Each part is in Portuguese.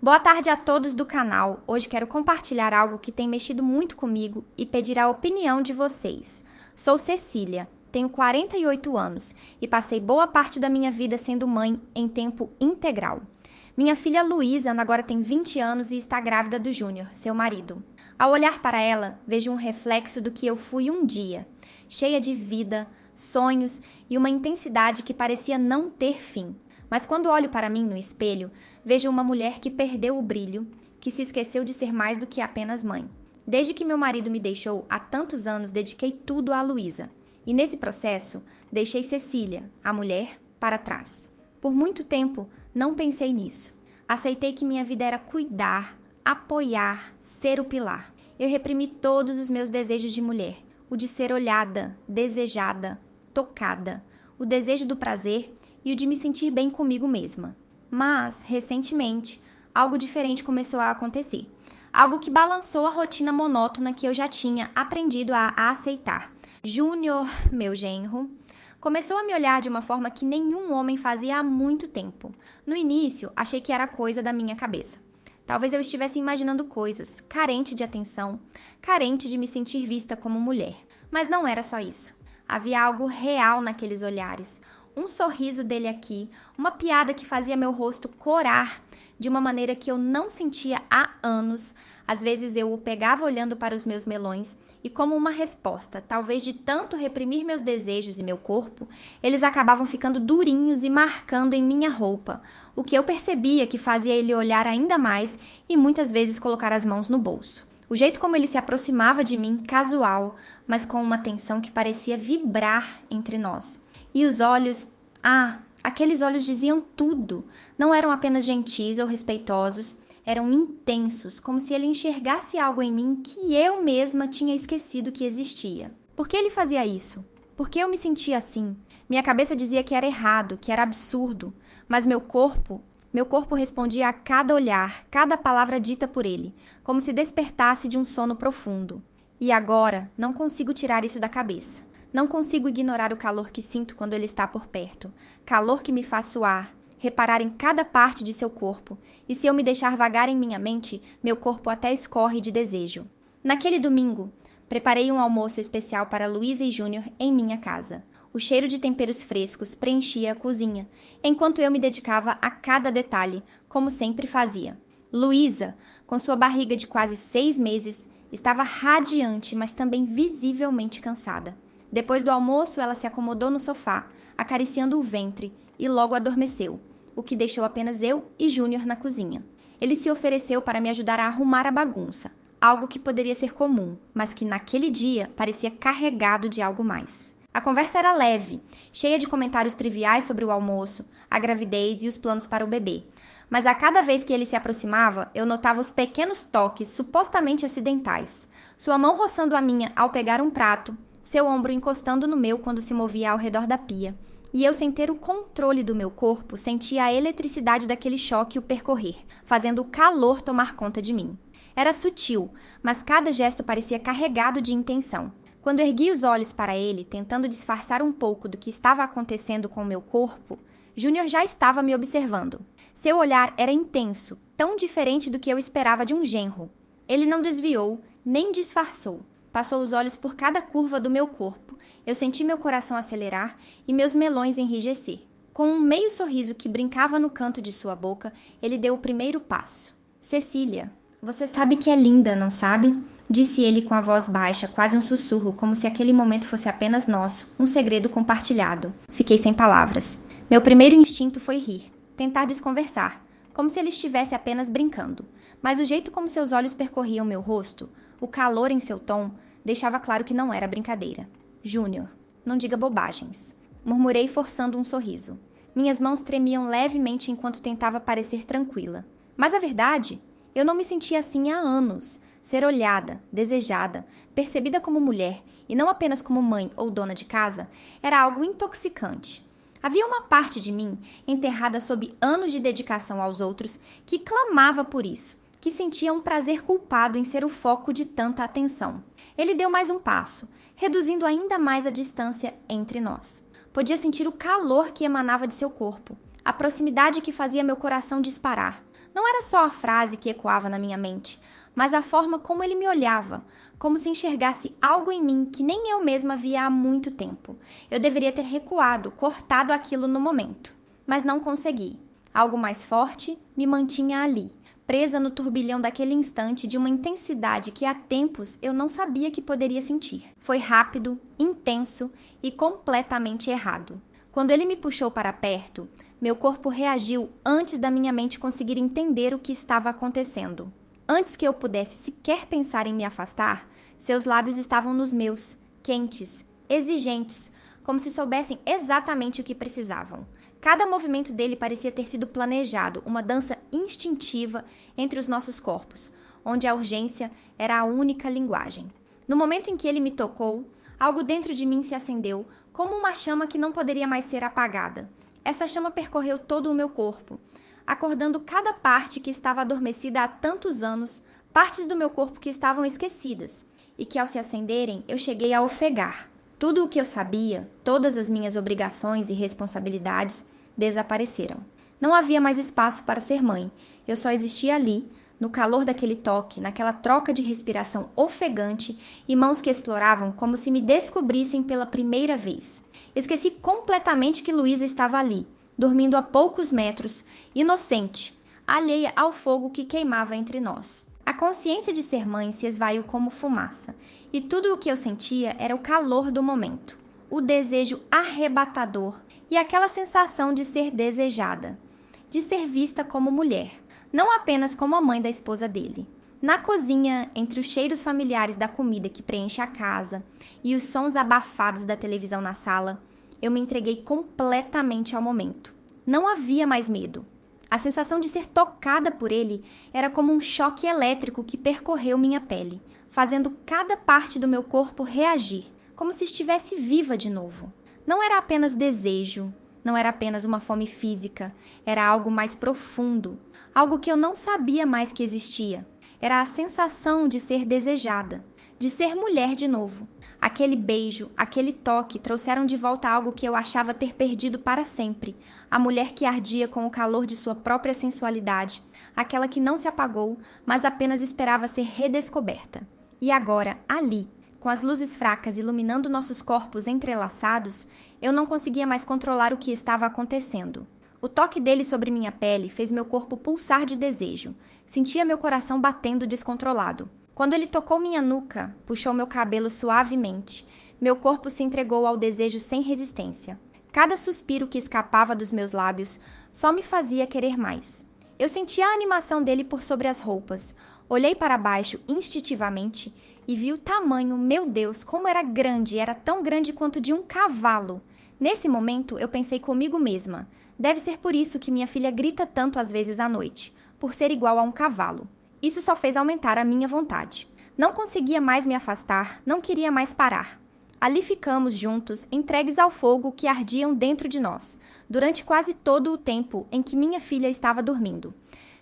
Boa tarde a todos do canal. Hoje quero compartilhar algo que tem mexido muito comigo e pedir a opinião de vocês. Sou Cecília, tenho 48 anos e passei boa parte da minha vida sendo mãe em tempo integral. Minha filha Luísa agora tem 20 anos e está grávida do Júnior, seu marido. Ao olhar para ela, vejo um reflexo do que eu fui um dia, cheia de vida, sonhos e uma intensidade que parecia não ter fim. Mas quando olho para mim no espelho, vejo uma mulher que perdeu o brilho, que se esqueceu de ser mais do que apenas mãe. Desde que meu marido me deixou, há tantos anos dediquei tudo a Luísa. E nesse processo, deixei Cecília, a mulher, para trás. Por muito tempo, não pensei nisso. Aceitei que minha vida era cuidar, apoiar, ser o pilar. Eu reprimi todos os meus desejos de mulher. O de ser olhada, desejada, tocada. O desejo do prazer e o de me sentir bem comigo mesma. Mas, recentemente, algo diferente começou a acontecer. Algo que balançou a rotina monótona que eu já tinha aprendido a aceitar. Júnior, meu genro, começou a me olhar de uma forma que nenhum homem fazia há muito tempo. No início, achei que era coisa da minha cabeça. Talvez eu estivesse imaginando coisas, carente de atenção, carente de me sentir vista como mulher. Mas não era só isso. Havia algo real naqueles olhares. Um sorriso dele aqui, uma piada que fazia meu rosto corar de uma maneira que eu não sentia há anos. Às vezes eu o pegava olhando para os meus melões e, como uma resposta, talvez de tanto reprimir meus desejos e meu corpo, eles acabavam ficando durinhos e marcando em minha roupa, o que eu percebia que fazia ele olhar ainda mais e muitas vezes colocar as mãos no bolso. O jeito como ele se aproximava de mim, casual, mas com uma tensão que parecia vibrar entre nós. E os olhos, aqueles olhos diziam tudo. Não eram apenas gentis ou respeitosos, eram intensos, como se ele enxergasse algo em mim que eu mesma tinha esquecido que existia. Por que ele fazia isso? Por que eu me sentia assim? Minha cabeça dizia que era errado, que era absurdo, mas meu corpo respondia a cada olhar, cada palavra dita por ele, como se despertasse de um sono profundo. E agora não consigo tirar isso da cabeça. Não consigo ignorar o calor que sinto quando ele está por perto. Calor que me faz suar, reparar em cada parte de seu corpo. E se eu me deixar vagar em minha mente, meu corpo até escorre de desejo. Naquele domingo, preparei um almoço especial para Luísa e Júnior em minha casa. O cheiro de temperos frescos preenchia a cozinha, enquanto eu me dedicava a cada detalhe, como sempre fazia. Luísa, com sua barriga de quase 6 meses, estava radiante, mas também visivelmente cansada. Depois do almoço, ela se acomodou no sofá, acariciando o ventre, e logo adormeceu, o que deixou apenas eu e Júnior na cozinha. Ele se ofereceu para me ajudar a arrumar a bagunça, algo que poderia ser comum, mas que naquele dia parecia carregado de algo mais. A conversa era leve, cheia de comentários triviais sobre o almoço, a gravidez e os planos para o bebê. Mas a cada vez que ele se aproximava, eu notava os pequenos toques supostamente acidentais. Sua mão roçando a minha ao pegar um prato, seu ombro encostando no meu quando se movia ao redor da pia. E eu, sem ter o controle do meu corpo, sentia a eletricidade daquele choque o percorrer, fazendo o calor tomar conta de mim. Era sutil, mas cada gesto parecia carregado de intenção. Quando ergui os olhos para ele, tentando disfarçar um pouco do que estava acontecendo com o meu corpo, Júnior já estava me observando. Seu olhar era intenso, tão diferente do que eu esperava de um genro. Ele não desviou, nem disfarçou. Passou os olhos por cada curva do meu corpo. Eu senti meu coração acelerar e meus melões enrijecer. Com um meio sorriso que brincava no canto de sua boca, ele deu o primeiro passo. Cecília, você sabe que é linda, não sabe? Disse ele com a voz baixa, quase um sussurro, como se aquele momento fosse apenas nosso, um segredo compartilhado. Fiquei sem palavras. Meu primeiro instinto foi rir, tentar desconversar, como se ele estivesse apenas brincando. Mas o jeito como seus olhos percorriam meu rosto, o calor em seu tom, deixava claro que não era brincadeira. Júnior, não diga bobagens. Murmurei forçando um sorriso. Minhas mãos tremiam levemente enquanto tentava parecer tranquila. Mas a verdade, eu não me sentia assim há anos. Ser olhada, desejada, percebida como mulher e não apenas como mãe ou dona de casa, era algo intoxicante. Havia uma parte de mim, enterrada sob anos de dedicação aos outros, que clamava por isso, que sentia um prazer culpado em ser o foco de tanta atenção. Ele deu mais um passo, reduzindo ainda mais a distância entre nós. Podia sentir o calor que emanava de seu corpo, a proximidade que fazia meu coração disparar. Não era só a frase que ecoava na minha mente, mas a forma como ele me olhava, como se enxergasse algo em mim que nem eu mesma via há muito tempo. Eu deveria ter recuado, cortado aquilo no momento, mas não consegui. Algo mais forte me mantinha ali, presa no turbilhão daquele instante de uma intensidade que há tempos eu não sabia que poderia sentir. Foi rápido, intenso e completamente errado. Quando ele me puxou para perto, meu corpo reagiu antes da minha mente conseguir entender o que estava acontecendo. Antes que eu pudesse sequer pensar em me afastar, seus lábios estavam nos meus, quentes, exigentes, como se soubessem exatamente o que precisavam. Cada movimento dele parecia ter sido planejado, uma dança instintiva entre os nossos corpos, onde a urgência era a única linguagem. No momento em que ele me tocou, algo dentro de mim se acendeu, como uma chama que não poderia mais ser apagada. Essa chama percorreu todo o meu corpo, acordando cada parte que estava adormecida há tantos anos, partes do meu corpo que estavam esquecidas, e que ao se acenderem eu cheguei a ofegar. Tudo o que eu sabia, todas as minhas obrigações e responsabilidades desapareceram. Não havia mais espaço para ser mãe, eu só existia ali, no calor daquele toque, naquela troca de respiração ofegante e mãos que exploravam como se me descobrissem pela primeira vez. Esqueci completamente que Luísa estava ali, dormindo a poucos metros, inocente, alheia ao fogo que queimava entre nós. A consciência de ser mãe se esvaiu como fumaça, e tudo o que eu sentia era o calor do momento, o desejo arrebatador e aquela sensação de ser desejada, de ser vista como mulher, não apenas como a mãe da esposa dele. Na cozinha, entre os cheiros familiares da comida que preenche a casa e os sons abafados da televisão na sala, eu me entreguei completamente ao momento. Não havia mais medo. A sensação de ser tocada por ele era como um choque elétrico que percorreu minha pele, fazendo cada parte do meu corpo reagir, como se estivesse viva de novo. Não era apenas desejo, não era apenas uma fome física, era algo mais profundo, algo que eu não sabia mais que existia. Era a sensação de ser desejada, de ser mulher de novo. Aquele beijo, aquele toque trouxeram de volta algo que eu achava ter perdido para sempre. A mulher que ardia com o calor de sua própria sensualidade, aquela que não se apagou, mas apenas esperava ser redescoberta. E agora, ali, com as luzes fracas iluminando nossos corpos entrelaçados, eu não conseguia mais controlar o que estava acontecendo. O toque dele sobre minha pele fez meu corpo pulsar de desejo. Sentia meu coração batendo descontrolado. Quando ele tocou minha nuca, puxou meu cabelo suavemente. Meu corpo se entregou ao desejo sem resistência. Cada suspiro que escapava dos meus lábios só me fazia querer mais. Eu sentia a animação dele por sobre as roupas. Olhei para baixo instintivamente e vi o tamanho, meu Deus, como era grande, era tão grande quanto de um cavalo. Nesse momento, eu pensei comigo mesma. Deve ser por isso que minha filha grita tanto às vezes à noite, por ser igual a um cavalo. Isso só fez aumentar a minha vontade. Não conseguia mais me afastar, não queria mais parar. Ali ficamos juntos, entregues ao fogo que ardiam dentro de nós, durante quase todo o tempo em que minha filha estava dormindo,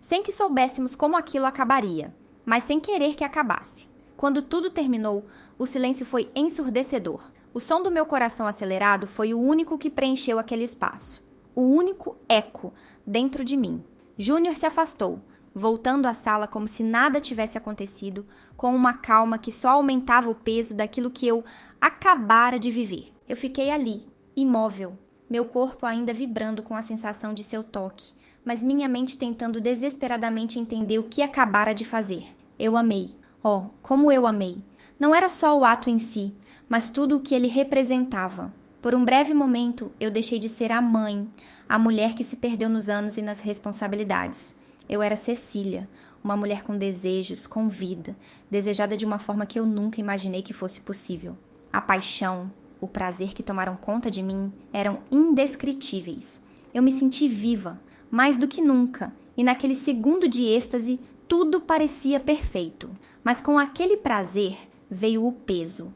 sem que soubéssemos como aquilo acabaria, mas sem querer que acabasse. Quando tudo terminou, o silêncio foi ensurdecedor. O som do meu coração acelerado foi o único que preencheu aquele espaço. O único eco dentro de mim. Júnior se afastou, voltando à sala como se nada tivesse acontecido, com uma calma que só aumentava o peso daquilo que eu acabara de viver. Eu fiquei ali, imóvel, meu corpo ainda vibrando com a sensação de seu toque, mas minha mente tentando desesperadamente entender o que acabara de fazer. Eu amei. Oh, como eu amei! Não era só o ato em si, mas tudo o que ele representava. Por um breve momento, eu deixei de ser a mãe, a mulher que se perdeu nos anos e nas responsabilidades. Eu era Cecília, uma mulher com desejos, com vida, desejada de uma forma que eu nunca imaginei que fosse possível. A paixão, o prazer que tomaram conta de mim eram indescritíveis. Eu me senti viva, mais do que nunca, e naquele segundo de êxtase, tudo parecia perfeito. Mas com aquele prazer veio o peso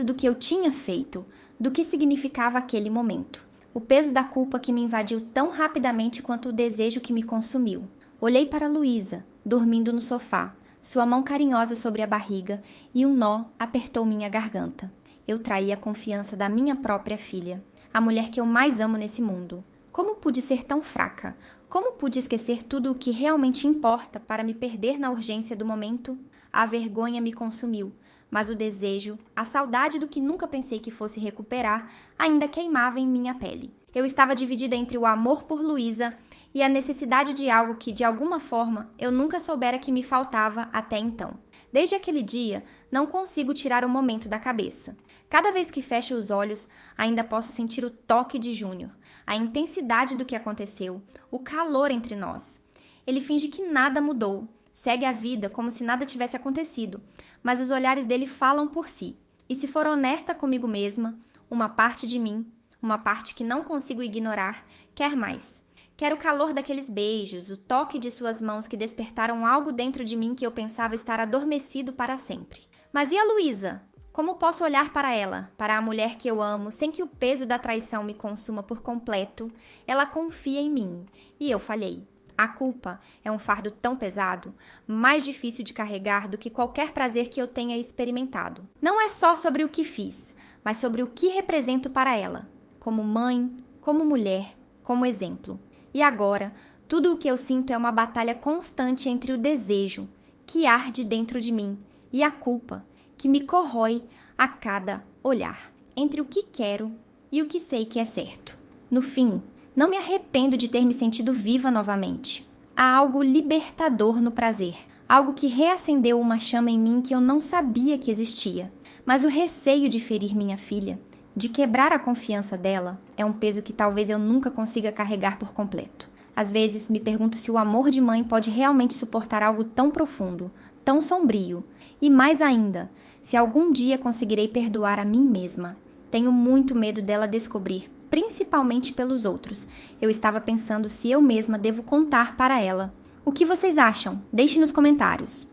do que eu tinha feito, do que significava aquele momento. O peso da culpa que me invadiu tão rapidamente quanto o desejo que me consumiu. Olhei para Luísa, dormindo no sofá, sua mão carinhosa sobre a barriga, e um nó apertou minha garganta. Eu traí a confiança da minha própria filha, a mulher que eu mais amo nesse mundo. Como pude ser tão fraca? Como pude esquecer tudo o que realmente importa para me perder na urgência do momento? A vergonha me consumiu, mas o desejo, a saudade do que nunca pensei que fosse recuperar, ainda queimava em minha pele. Eu estava dividida entre o amor por Luísa e a necessidade de algo que, de alguma forma, eu nunca soubera que me faltava até então. Desde aquele dia, não consigo tirar o momento da cabeça. Cada vez que fecho os olhos, ainda posso sentir o toque de Júnior, a intensidade do que aconteceu, o calor entre nós. Ele finge que nada mudou, segue a vida como se nada tivesse acontecido, mas os olhares dele falam por si. E se for honesta comigo mesma, uma parte de mim, uma parte que não consigo ignorar, quer mais. Quero o calor daqueles beijos, o toque de suas mãos que despertaram algo dentro de mim que eu pensava estar adormecido para sempre. Mas e a Luísa? Como posso olhar para ela, para a mulher que eu amo, sem que o peso da traição me consuma por completo? Ela confia em mim, e eu falhei. A culpa é um fardo tão pesado, mais difícil de carregar do que qualquer prazer que eu tenha experimentado. Não é só sobre o que fiz, mas sobre o que represento para ela, como mãe, como mulher, como exemplo. E agora, tudo o que eu sinto é uma batalha constante entre o desejo, que arde dentro de mim, e a culpa, que me corrói a cada olhar, entre o que quero e o que sei que é certo. No fim, não me arrependo de ter me sentido viva novamente. Há algo libertador no prazer, algo que reacendeu uma chama em mim que eu não sabia que existia. Mas o receio de ferir minha filha, de quebrar a confiança dela, é um peso que talvez eu nunca consiga carregar por completo. Às vezes me pergunto se o amor de mãe pode realmente suportar algo tão profundo, tão sombrio, e mais ainda, se algum dia conseguirei perdoar a mim mesma. Tenho muito medo dela descobrir, principalmente pelos outros. Eu estava pensando se eu mesma devo contar para ela. O que vocês acham? Deixe nos comentários.